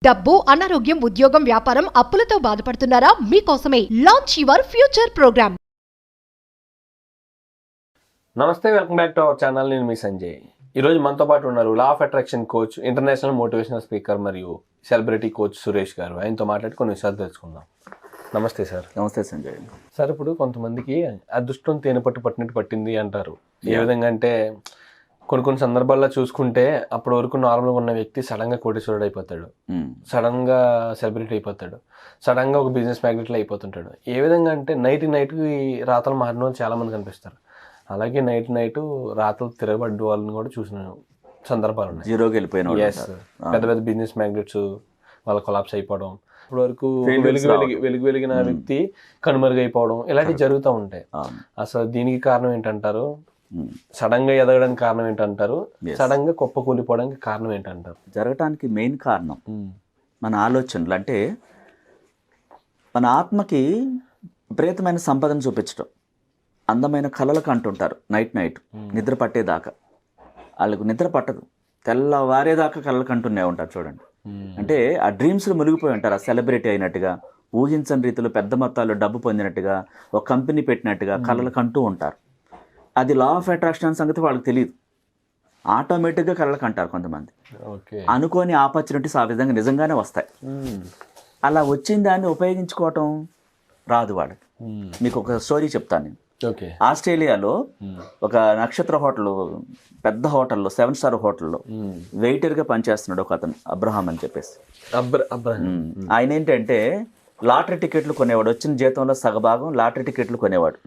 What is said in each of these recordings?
డబ్బు, అనారోగ్యం, ఉద్యోగం, వ్యాపారం, అప్పులతో బాధపడుతున్నారా? మీకోసమే లాంచ్ యువర్ ఫ్యూచర్ ప్రోగ్రామ్. నమస్తే, welcome back to our channel. నేను మీ సంజయ్. ఈరోజు మనతో పాటు ఉన్నారు law of attraction coach, international motivational speaker మరియు సెలబ్రిటీ కోచ్ సురేష్ గారు. ఆయనతో మాట్లాడి కొన్ని విషయాలు తెలుసుకుందాం. నమస్తే సార్. నమస్తే సంజయ్. సార్, ఇప్పుడు కొంతమందికి అదృష్టం తేనె పట్టు పట్టినట్టు పట్టింది అంటారు. ఏ విధంగా అంటే కొన్ని సందర్భాల్లో చూసుకుంటే అప్పటి వరకు నార్మల్గా ఉన్న వ్యక్తి సడన్గా కోటీశ్వరుడు అయిపోతాడు, సడన్గా సెలబ్రిటీ అయిపోతాడు, సడన్గా ఒక బిజినెస్ మ్యాగ్నెట్లో అయిపోతుంటాడు. ఏ విధంగా అంటే నైట్కి రాతలు మారిన వాళ్ళు చాలా మంది కనిపిస్తారు. అలాగే నైట్ రాతలు తిరగబడ్డ వాళ్ళని కూడా చూసిన సందర్భాలు ఉన్నాయి. జీరోకి వెళ్ళిపోయిన పెద్ద పెద్ద బిజినెస్ మ్యాగ్నెట్స్ వాళ్ళ కొలాప్స్ అయిపోవడం, ఇప్పటి వరకు వెలిగిన వ్యక్తి కనుమరుగైపోవడం, ఇలాంటివి జరుగుతూ ఉంటాయి. అసలు దీనికి కారణం ఏంటంటారు? సడన్ గా ఎదగడానికి కారణం ఏంటంటారు? సడన్ గా కుప్ప కూలిపోవడానికి కారణం ఏంటంటారు? జరగటానికి మెయిన్ కారణం మన ఆలోచనలు. అంటే మన ఆత్మకి విపరీతమైన సంపదను చూపించడం, అందమైన కళలకు అంటుంటారు. నైట్ నిద్ర పట్టేదాకా వాళ్ళకు నిద్ర పట్టదు, తెల్లవారేదాకా కళలకు అంటూనే ఉంటారు. చూడండి, అంటే ఆ డ్రీమ్స్లో మునిగిపోయి ఉంటారు. ఆ సెలబ్రిటీ అయినట్టుగా, ఊహించని రీతిలో పెద్ద మొత్తాల్లో డబ్బు పొందినట్టుగా, ఒక కంపెనీ పెట్టినట్టుగా కళలకు అంటూ ఉంటారు. అది లా ఆఫ్ అట్రాక్షన్ సంగతి వాళ్ళకి తెలియదు. ఆటోమేటిక్గా కళ్ళకు అంటారు కొంతమంది. అనుకోని ఆపర్చునిటీస్ ఆ విధంగా నిజంగానే వస్తాయి. అలా వచ్చిన దాన్ని ఉపయోగించుకోవటం రాదు వాడికి. మీకు ఒక స్టోరీ చెప్తాను నేను. ఆస్ట్రేలియాలో ఒక నక్షత్ర హోటల్, పెద్ద హోటల్లో, 7 స్టార్ హోటల్లో వెయిటర్గా పనిచేస్తున్నాడు ఒక అతను, అబ్రహాం అని చెప్పేసి. ఆయన ఏంటంటే లాటరీ టికెట్లు కొనేవాడు. వచ్చిన జీతంలో సగభాగం లాటరీ టికెట్లు కొనేవాడు.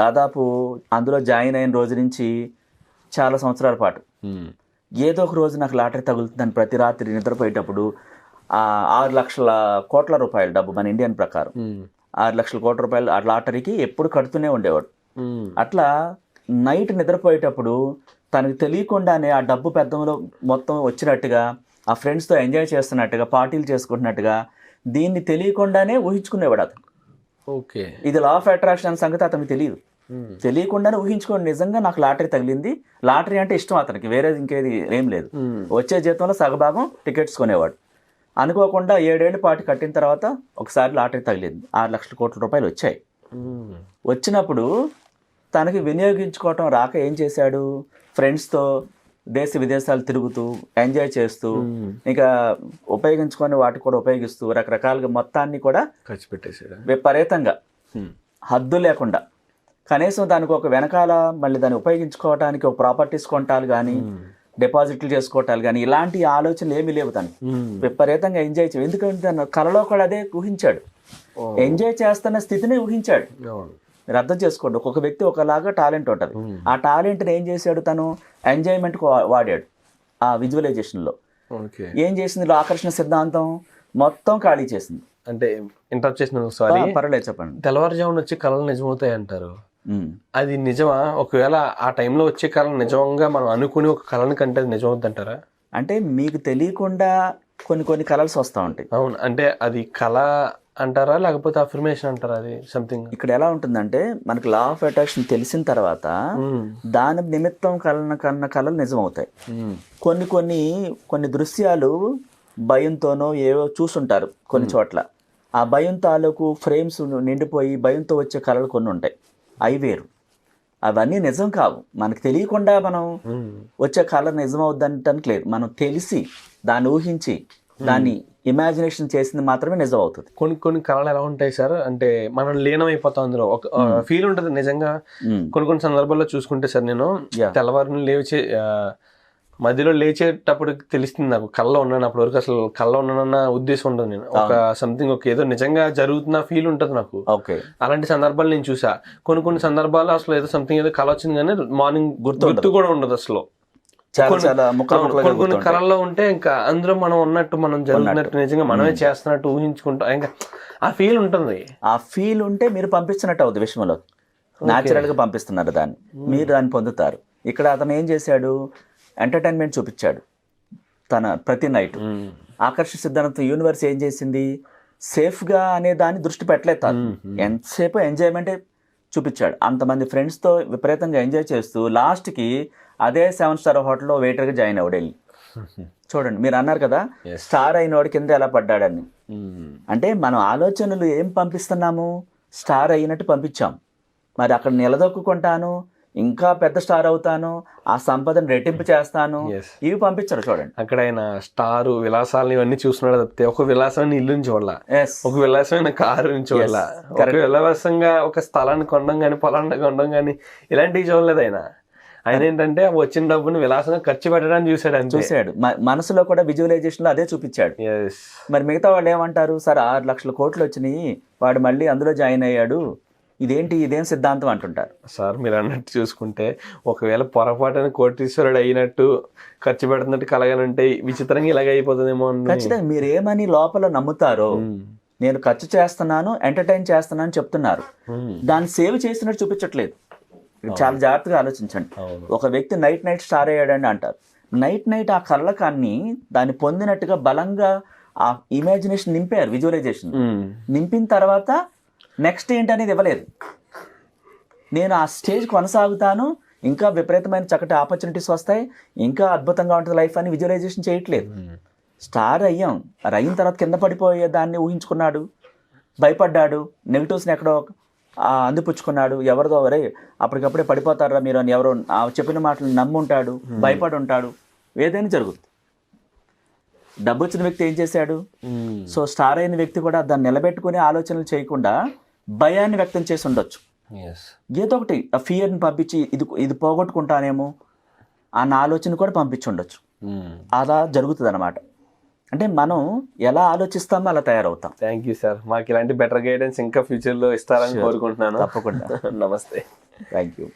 దాదాపు అందులో జాయిన్ అయిన రోజు నుంచి చాలా సంవత్సరాల పాటు ఏదో ఒక రోజు నాకు లాటరీ తగులుతుందని ప్రతి రాత్రి నిద్రపోయేటప్పుడు 6 లక్షల కోట్ల రూపాయల డబ్బు, మన ఇండియన్ ప్రకారం 6 లక్షల కోట్ల రూపాయలు ఆ లాటరీకి ఎప్పుడు కడుతూనే ఉండేవాడు. అట్లా నైట్ నిద్రపోయేటప్పుడు తనకు తెలియకుండానే ఆ డబ్బు పెద్దంలో మొత్తం వచ్చినట్టుగా, ఆ ఫ్రెండ్స్తో ఎంజాయ్ చేస్తున్నట్టుగా, పార్టీలు చేసుకుంటున్నట్టుగా, దీన్ని తెలియకుండానే ఊహించుకునేవాడు అతను. ఓకే, ఇది లా ఆఫ్ అట్రాక్షన్ సంగతి అతనికి తెలియదు. తెలియకుండానే ఊహించుకోండి, నిజంగా నాకు లాటరీ తగిలింది, లాటరీ అంటే ఇష్టం అతనికి, వేరే ఇంకేది ఏం లేదు. వచ్చే జీతంలో సగభాగం టికెట్స్ కొనేవాడు. అనుకోకుండా 7 ఏళ్ల పాటు కట్టిన తర్వాత ఒకసారి లాటరీ తగిలింది. 6 లక్షల కోట్ల రూపాయలు వచ్చాయి. వచ్చినప్పుడు తనకి వినియోగించుకోవటం రాక ఏం చేశాడు, ఫ్రెండ్స్తో దేశ విదేశాలు తిరుగుతూ ఎంజాయ్ చేస్తూ, ఇంకా ఉపయోగించుకొని వాటికి కూడా ఉపయోగిస్తూ రకరకాలుగా మొత్తాన్ని కూడా ఖర్చు పెట్టేసాడు విపరీతంగా, హద్దు లేకుండా. కనీసం దానికి ఒక వెనకాల మళ్ళీ దాన్ని ఉపయోగించుకోవడానికి ఒక ప్రాపర్టీస్ కొనటాలు కానీ, డిపాజిట్లు చేసుకోవటాలు కానీ, ఇలాంటి ఆలోచనలు ఏమీ లేవు. తను విపరీతంగా ఎంజాయ్ చేయ, ఎందుకంటే తన కళలో కూడా అదే ఊహించాడు. ఎంజాయ్ చేస్తున్న స్థితిని ఊహించాడు. మీరు అర్థం చేసుకోండి, ఒక్కొక్క వ్యక్తి ఒకలాగా టాలెంట్ ఉంటుంది. ఆ టాలెంట్ని ఏం చేశాడు, తను ఎంజాయ్మెంట్కి వాడాడు. ఆ విజువలైజేషన్లో ఏం చేసింది, ఆకర్షణ సిద్ధాంతం మొత్తం ఖాళీ చేసింది. అంటే ఇంటరప్ట్ చేసిన సారీ, పర్వాలేదు చెప్పండి. తెల్లవారుజామున వచ్చే కళలు నిజమవుతాయి అంటారు. అది నిజమా? ఒకవేళ ఆ టైంలో వచ్చే కళ నిజంగా మనం అనుకుని ఒక కళని కంటే నిజమవుద్ది అంటారా? అంటే మీకు తెలియకుండా కొన్ని కళలు వస్తూ ఉంటాయి. అవును, అంటే అది కళ అంటారా లేకపోతే అఫర్మేషన్ అంటారా? అది సంథింగ్ ఇక్కడ ఎలా ఉంటుందంటే, మనకి లా ఆఫ్ అట్రాక్షన్ తెలిసిన తర్వాత దాని నిమిత్తం కన్న కళలు నిజమవుతాయి. కొన్ని దృశ్యాలు భయంతోనో ఏవో చూసుంటారు కొన్ని చోట్ల. ఆ భయం తాలూకు ఫ్రేమ్స్ నిండిపోయి భయంతో వచ్చే కళలు కొన్ని ఉంటాయి, అవి వేరు. అవన్నీ నిజం కావు. మనకు తెలియకుండా మనం వచ్చే కళ నిజం అవుద్దంటానికి లేదు. మనం తెలిసి దాన్ని ఊహించి దాన్ని ఇమాజినేషన్ చేసింది మాత్రమే నిజం అవుతుంది. కొన్ని కళలు ఎలా ఉంటాయి సార్ అంటే మనం లీనం అయిపోతాం, అందులో ఒక ఫీల్ ఉంటుంది నిజంగా. కొన్ని సందర్భాల్లో చూసుకుంటే సార్, నేను తెల్లవారుని మధ్యలో లేచేటప్పుడు తెలుస్తుంది నాకు కళ్ళలో ఉన్నాను. అప్పటి వరకు అసలు కళ్ళలో ఉన్నానన్న ఉద్దేశం ఉండదు. నేను ఒక సంథింగ్ ఒక ఏదో నిజంగా జరుగుతున్న ఫీల్ ఉంటుంది నాకు. అలాంటి సందర్భాలు నేను చూసా. కొన్ని సందర్భాలు అసలు ఏదో సంథింగ్ ఏదో కళ వచ్చింది కానీ మార్నింగ్ గుర్తు కూడా ఉండదు అసలు. కొన్ని కళల్లో ఉంటే ఇంకా అందులో మనం ఉన్నట్టు, మనం జరుగుతున్నట్టు, నిజంగా మనమే చేస్తున్నట్టు ఊహించుకుంటాం. ఇంకా ఆ ఫీల్ ఉంటుంది. ఆ ఫీల్ ఉంటే మీరు పంపించినట్టు అవుతుంది విషయంలో, న్యాచురల్గా పంపిస్తున్నారు దాన్ని, మీరు దాన్ని పొందుతారు. ఇక్కడ అతను ఏం చేశాడు, ఎంటర్టైన్మెంట్ చూపించాడు తన ప్రతి నైట్. ఆకర్షణ సిద్ధాంతం యూనివర్స్ ఏం చేసింది, సేఫ్గా అనే దాన్ని దృష్టి పెట్టలేదు. ఎంతసేపు ఎంజాయ్మెంటే చూపించాడు. అంతమంది ఫ్రెండ్స్తో విపరీతంగా ఎంజాయ్ చేస్తూ లాస్ట్కి అదే 7 స్టార్ హోటల్లో వెయిటర్గా జాయిన్ అవ్వడు వెళ్ళి. చూడండి, మీరు అన్నారు కదా స్టార్ అయినోడి కింద ఎలా పడ్డాడని. అంటే మనం ఆలోచనలు ఏం పంపిస్తున్నాము, స్టార్ అయినట్టు పంపించాం. మరి అక్కడ నిలదొక్కుంటాను, ఇంకా పెద్ద స్టార్ అవుతాను, ఆ సంపదను రెట్టింపు చేస్తాను, ఇవి పంపించరు. చూడండి, అక్కడ ఆయన స్టార్ విలాసాలను ఇవన్నీ చూస్తున్నాడు తప్పితే ఒక విలాసమైన ఇల్లుని చూడాల, ఒక విలాసమైన కారుని చూడాల, ఒక విలాసంగా ఒక స్థలాన్ని కొనడం కానీ పొలాన్ని కొనడం కానీ ఇలాంటివి చూడలేదు ఆయన. ఆయన ఏంటంటే వచ్చిన డబ్బుని విలాసంగా ఖర్చు పెట్టడానికి చూశాడు. మనసులో కూడా విజువలైజేషన్ లో అదే చూపించాడు. మరి మిగతా వాళ్ళు ఏమంటారు, సార్ 6 లక్షల కోట్లు వచ్చినాయి, వాడు మళ్ళీ అందులో జాయిన్ అయ్యాడు, ఇదేం సిద్ధాంతం అంటుంటారు. సార్ మీరు అన్నట్టు చూసుకుంటే ఒకవేళ పొరపాటున కోటీశ్వరుడు అయినట్టు ఖర్చు పెడుతున్నట్టు కలగానంటే విచిత్రంగా ఇలాగ అయిపోతుందేమో. ఖచ్చితంగా మీరు ఏమని లోపల నమ్ముతారో, నేను ఖర్చు చేస్తున్నాను, ఎంటర్టైన్ చేస్తున్నాను చెప్తున్నారు, దాన్ని సేవ్ చేసినట్టు చూపించట్లేదు. చాలా జాగ్రత్తగా ఆలోచించండి. ఒక వ్యక్తి నైట్ స్టార్ అయ్యాడని అంటారు. నైట్ ఆ కళ్ళకాన్ని దాన్ని పొందినట్టుగా బలంగా ఆ ఇమాజినేషన్ నింపారు, విజువలైజేషన్ నింపిన తర్వాత నెక్స్ట్ ఏంటనేది ఇవ్వలేదు. నేను ఆ స్టేజ్ కొనసాగుతాను, ఇంకా విపరీతమైన చక్కటి ఆపర్చునిటీస్ వస్తాయి, ఇంకా అద్భుతంగా ఉంటుంది లైఫ్ అని విజువలైజేషన్ చేయట్లేదు. స్టార్ అయ్యాం, అయిన తర్వాత కింద పడిపోయే దాన్ని ఊహించుకున్నాడు, భయపడ్డాడు, నెగిటివ్స్ని ఎక్కడో అందిపుచ్చుకున్నాడు. ఎవరిదో వరే అప్పటికప్పుడే పడిపోతారా మీరు అని ఎవరో చెప్పిన మాటలు నమ్ముంటాడు, భయపడి ఉంటాడు, ఏదైనా జరుగుతుంది. డబ్బు వచ్చిన వ్యక్తి ఏం చేశాడు? సో స్టార్ అయిన వ్యక్తి కూడా దాన్ని నిలబెట్టుకుని ఆలోచనలు చేయకుండా భయాన్ని వ్యక్తం చేసి ఉండొచ్చు. ఏదో ఒకటి ఆ ఫియర్ని పంపించి ఇది పోగొట్టుకుంటానేమో అన్న ఆలోచన కూడా పంపించి ఉండొచ్చు. అలా జరుగుతుంది అన్నమాట. అంటే మనం ఎలా ఆలోచిస్తామో అలా తయారవుతాం. థ్యాంక్ యూ సార్, మాకు ఇలాంటి బెటర్ గైడెన్స్ ఇంకా ఫ్యూచర్లో ఇస్తారని కోరుకుంటున్నాను. తప్పకుండా. నమస్తే. Thank you.